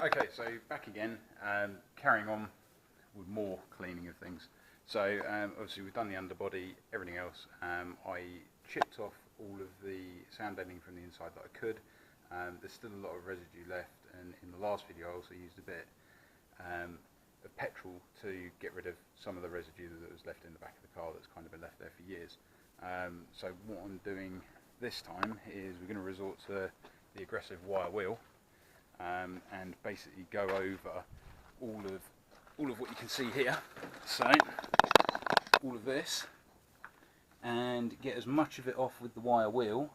Okay, so back again, carrying on with more cleaning of things. So obviously we've done the underbody, everything else. I chipped off all of the sound deadening from the inside that I could. There's still a lot of residue left, and in the last video I also used a bit of petrol to get rid of some of the residue that was left in the back of the car that's kind of been left there for years. So what I'm doing this time is we're going to resort to the aggressive wire wheel. And basically go over all of what you can see here, so all of this, and get as much of it off with the wire wheel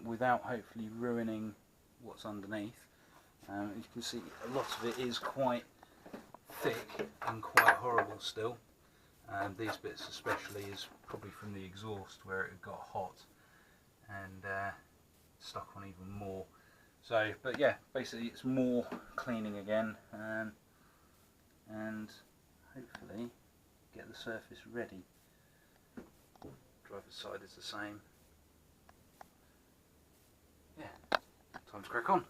without hopefully ruining what's underneath. As you can see, a lot of it is quite thick and quite horrible still. These bits especially is probably from the exhaust where it got hot and stuck on even more. So, but yeah, basically it's more cleaning again, and hopefully get the surface ready. Driver's side is the same. Yeah, time to crack on.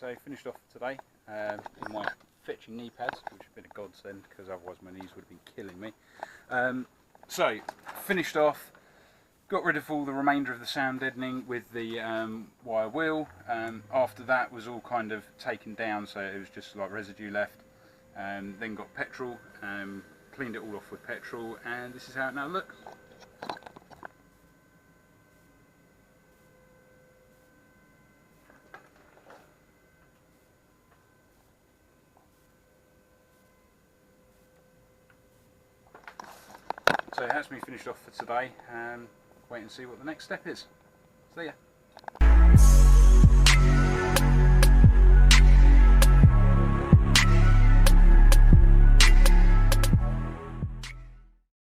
So finished off today in my fetching knee pads, which have been a godsend because otherwise my knees would have been killing me. So finished off, got rid of all the remainder of the sound deadening with the wire wheel. After that was all kind of taken down, so it was just like residue left. Then got petrol, cleaned it all off with petrol, and this is how it now looks. So that's me finished off for today. Wait and see what the next step is. See ya.